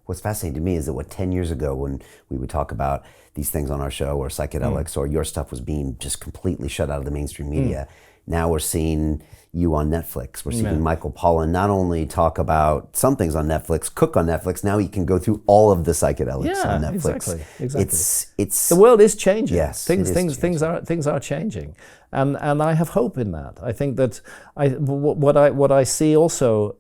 what's fascinating to me is that 10 years ago when we would talk about these things on our show or psychedelics or your stuff was being just completely shut out of the mainstream media, now we're seeing you on Netflix. We're seeing Michael Pollan not only talk about some things on Netflix, cook on Netflix, now he can go through all of the psychedelics on Netflix. Exactly. It's the world is changing. Yes, things are changing. And I have hope in that. I think that what I see also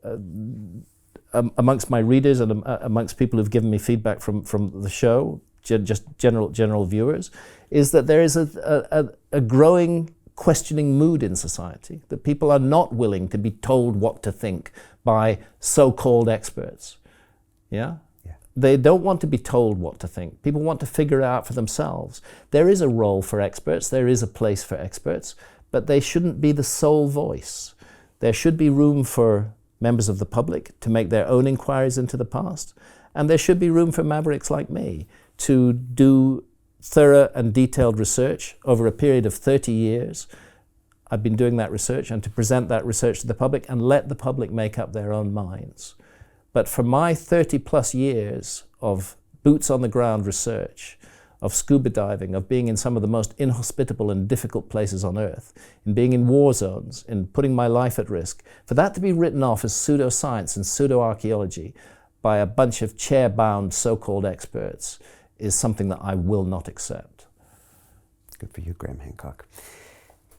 amongst my readers and amongst people who've given me feedback from the show, just general viewers, is that there is a growing questioning mood in society, that people are not willing to be told what to think by so-called experts. Yeah? They don't want to be told what to think. People want to figure it out for themselves. There is a role for experts, there is a place for experts, but they shouldn't be the sole voice. There should be room for members of the public to make their own inquiries into the past, and there should be room for mavericks like me to do thorough and detailed research over a period of 30 years. I've been doing that research, and to present that research to the public and let the public make up their own minds. But for my 30 plus years of boots on the ground research, of scuba diving, of being in some of the most inhospitable and difficult places on earth, in being in war zones, in putting my life at risk, for that to be written off as pseudoscience and pseudo-archaeology by a bunch of chair-bound so-called experts is something that I will not accept. Good for you, Graham Hancock.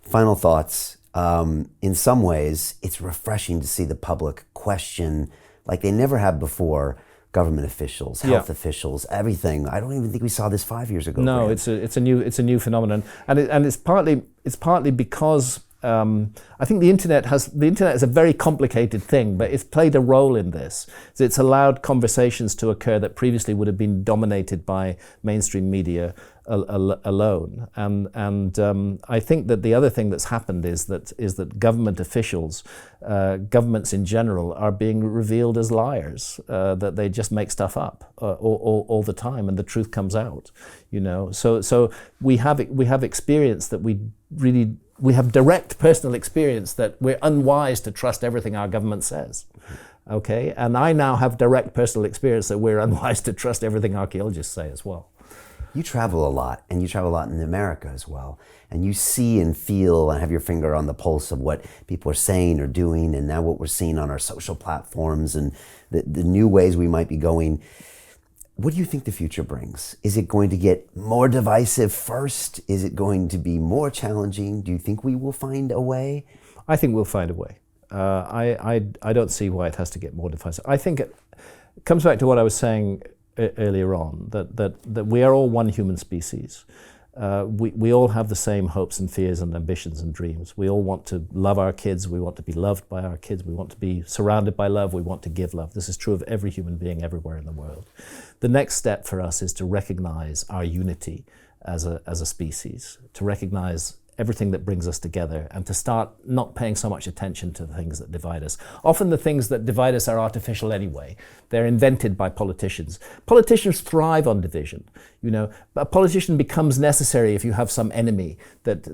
Final thoughts. In some ways, it's refreshing to see the public question, like they never have before, government officials, health officials, everything. I don't even think we saw this 5 years ago. No, Graham. it's a new phenomenon, and it's partly because I think the internet is a very complicated thing, but it's played a role in this. It's allowed conversations to occur that previously would have been dominated by mainstream media alone. And I think that the other thing that's happened is that government officials, governments in general, are being revealed as liars. That they just make stuff up all the time, and the truth comes out. You know, so we have experience that we have direct personal experience that we're unwise to trust everything our government says. Okay, and I now have direct personal experience that we're unwise to trust everything archaeologists say as well. You travel a lot, and you travel a lot in America as well, and you see and feel and have your finger on the pulse of what people are saying or doing, and now what we're seeing on our social platforms and the new ways we might be going. What do you think the future brings? Is it going to get more divisive first? Is it going to be more challenging? Do you think we will find a way? I think we'll find a way. I don't see why it has to get more divisive. I think it comes back to what I was saying earlier on, that we are all one human species. We all have the same hopes and fears and ambitions and dreams. We all want to love our kids. We want to be loved by our kids. We want to be surrounded by love. We want to give love. This is true of every human being everywhere in the world. The next step for us is to recognize our unity as a species, to recognize everything that brings us together, and to start not paying so much attention to the things that divide us. Often the things that divide us are artificial anyway. They're invented by politicians. Politicians thrive on division. You know, a politician becomes necessary if you have some enemy that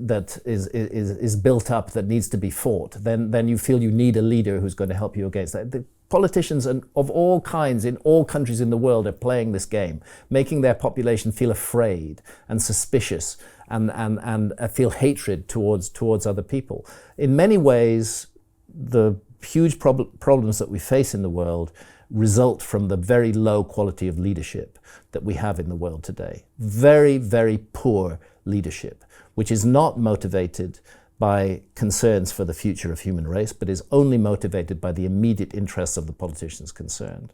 is built up that needs to be fought. Then you feel you need a leader who's going to help you against that. The politicians of all kinds in all countries in the world are playing this game, making their population feel afraid and suspicious and feel hatred towards other people. In many ways, the huge problems that we face in the world result from the very low quality of leadership that we have in the world today. Very, very poor leadership, which is not motivated by concerns for the future of human race, but is only motivated by the immediate interests of the politicians concerned.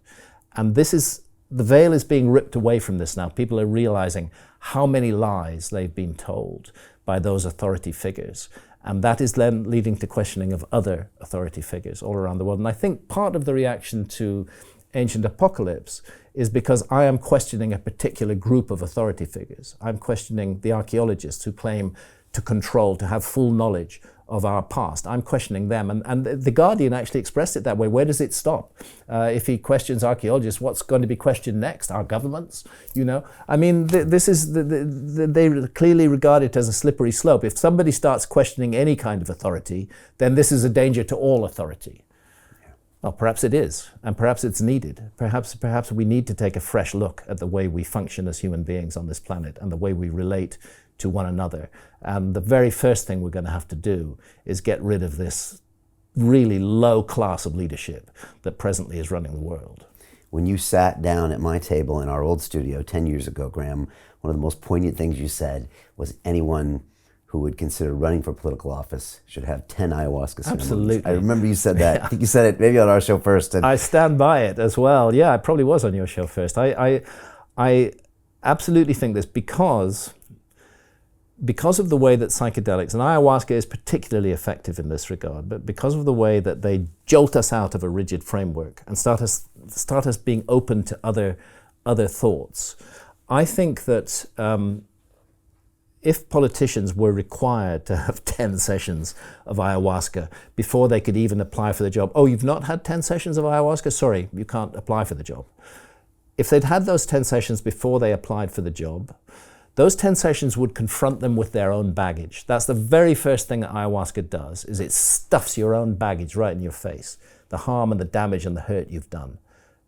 And the veil is being ripped away from this now. People are realizing how many lies they've been told by those authority figures. And that is then leading to questioning of other authority figures all around the world. And I think part of the reaction to Ancient Apocalypse is because I am questioning a particular group of authority figures. I'm questioning the archaeologists who claim to control, to have full knowledge of our past. I'm questioning them. And The Guardian actually expressed it that way. Where does it stop? If he questions archaeologists, what's going to be questioned next? Our governments? You know? I mean, they clearly regard it as a slippery slope. If somebody starts questioning any kind of authority, then this is a danger to all authority. Well, perhaps it is, and perhaps it's needed. Perhaps we need to take a fresh look at the way we function as human beings on this planet and the way we relate to one another. And the very first thing we're going to have to do is get rid of this really low class of leadership that presently is running the world. When you sat down at my table in our old studio 10 years ago, Graham, one of the most poignant things you said was anyone who would consider running for political office should have 10 ayahuasca ceremonies. Absolutely. I remember you said that. I think you said it maybe on our show first. I stand by it as well. Yeah, I probably was on your show first. I absolutely think this because of the way that psychedelics, and ayahuasca is particularly effective in this regard, but because of the way that they jolt us out of a rigid framework and start us being open to other thoughts, I think that if politicians were required to have 10 sessions of ayahuasca before they could even apply for the job, oh, you've not had 10 sessions of ayahuasca? Sorry, you can't apply for the job. If they'd had those 10 sessions before they applied for the job, those 10 sessions would confront them with their own baggage. That's the very first thing that ayahuasca does, is it stuffs your own baggage right in your face. The harm and the damage and the hurt you've done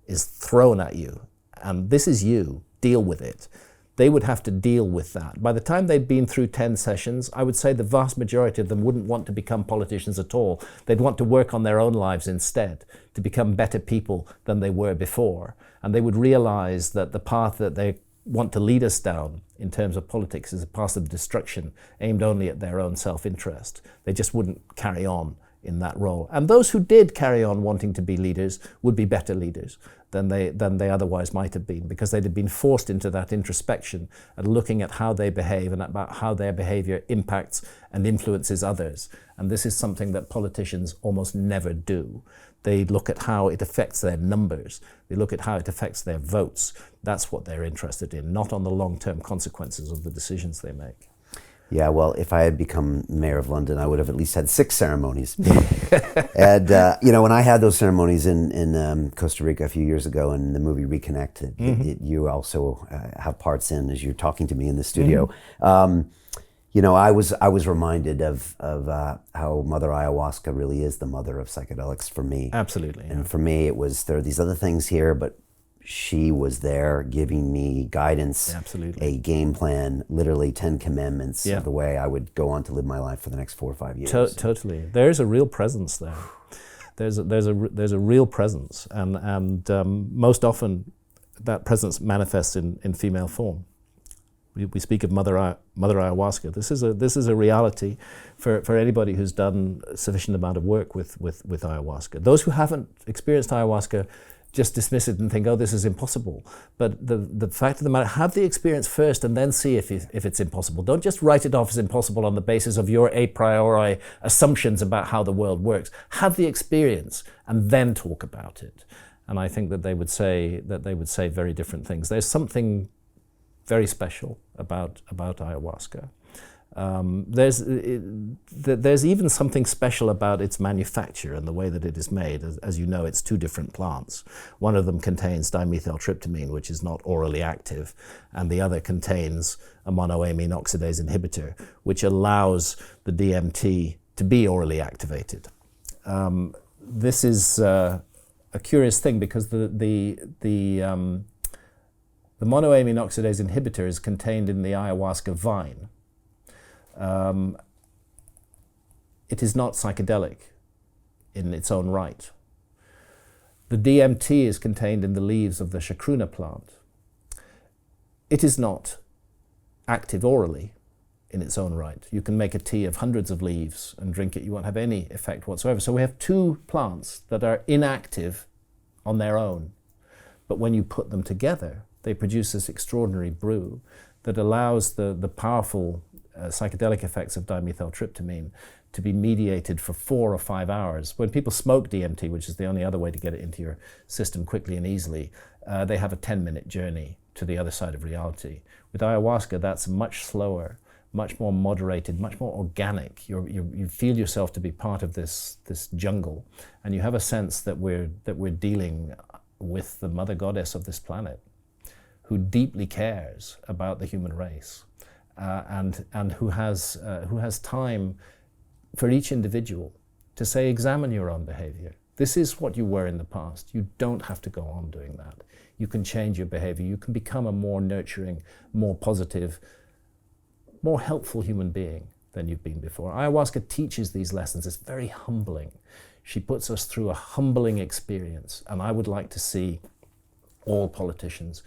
is thrown at you. And this is you. Deal with it. They would have to deal with that. By the time they'd been through 10 sessions, I would say the vast majority of them wouldn't want to become politicians at all. They'd want to work on their own lives instead, to become better people than they were before. And they would realize that the path that they want to lead us down in terms of politics is a path of destruction aimed only at their own self-interest. They just wouldn't carry on in that role. And those who did carry on wanting to be leaders would be better leaders than they otherwise might have been, because they'd have been forced into that introspection and looking at how they behave and about how their behavior impacts and influences others. And this is something that politicians almost never do. They look at how it affects their numbers. They look at how it affects their votes. That's what they're interested in, not on the long-term consequences of the decisions they make. Yeah, well, if I had become mayor of London, I would have at least had 6 ceremonies. And, when I had those ceremonies in Costa Rica a few years ago in the movie Reconnect, you also have parts in as you're talking to me in the studio. I was reminded of how Mother Ayahuasca really is the mother of psychedelics for me. Absolutely. And for me, there are these other things here, but she was there giving me guidance, absolutely, a game plan, literally 10 commandments of the way I would go on to live my life for the next 4 or 5 years. Totally. There's a real presence there. There's a real presence, and most often that presence manifests in female form. We speak of Mother Ayahuasca. This is a reality for anybody who's done a sufficient amount of work with ayahuasca. Those who haven't experienced ayahuasca just dismiss it and think, oh, this is impossible. But the fact of the matter, have the experience first and then see if it's impossible. Don't just write it off as impossible on the basis of your a priori assumptions about how the world works. Have the experience and then talk about it. And I think that they would say very different things. There's something very special about ayahuasca. There's even something special about its manufacture and the way that it is made. As you know, it's 2 different plants. One of them contains dimethyltryptamine, which is not orally active, and the other contains a monoamine oxidase inhibitor, which allows the DMT to be orally activated. This is a curious thing because the monoamine oxidase inhibitor is contained in the ayahuasca vine. It is not psychedelic in its own right. The DMT is contained in the leaves of the chacruna plant. It is not active orally in its own right. You can make a tea of hundreds of leaves and drink it. You won't have any effect whatsoever. So we have 2 plants that are inactive on their own. But when you put them together, they produce this extraordinary brew that allows the powerful psychedelic effects of dimethyltryptamine to be mediated for 4 or 5 hours. When people smoke DMT, which is the only other way to get it into your system quickly and easily, they have a 10-minute journey to the other side of reality. With ayahuasca, that's much slower, much more moderated, much more organic. You feel yourself to be part of this jungle, and you have a sense that we're dealing with the mother goddess of this planet, who deeply cares about the human race, and who has time for each individual to say, examine your own behavior, This is what you were in the past. You don't have to go on doing that. You can change your behavior. You can become a more nurturing, more positive, more helpful human being than you've been before. Ayahuasca teaches these lessons. It's very humbling. She puts us through a humbling experience, and I would like to see all politicians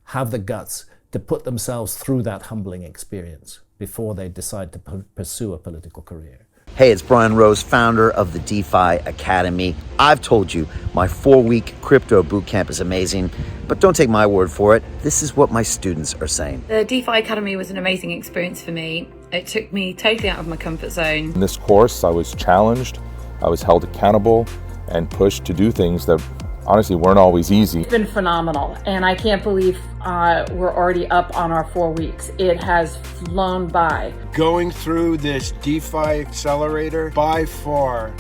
have the guts to put themselves through that humbling experience before they decide to pursue a political career. Hey, it's Brian Rose, founder of the DeFi Academy. I've told you my 4-week crypto bootcamp is amazing, but don't take my word for it. This is what my students are saying. The DeFi Academy was an amazing experience for me. It took me totally out of my comfort zone. In this course, I was challenged, I was held accountable, and pushed to do things that honestly weren't always easy. It's been phenomenal, and I can't believe we're already up on our 4 weeks. It has flown by. Going through this DeFi accelerator by far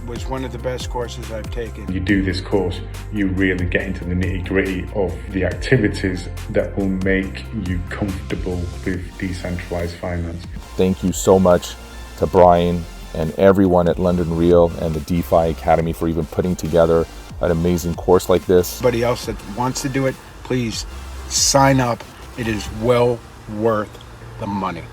was one of the best courses I've taken. You do this course, you really get into the nitty-gritty of the activities that will make you comfortable with decentralized finance. Thank you so much to Brian and everyone at London Real and the DeFi Academy for even putting together an amazing course like this. Anybody else that wants to do it, please sign up. It is well worth the money.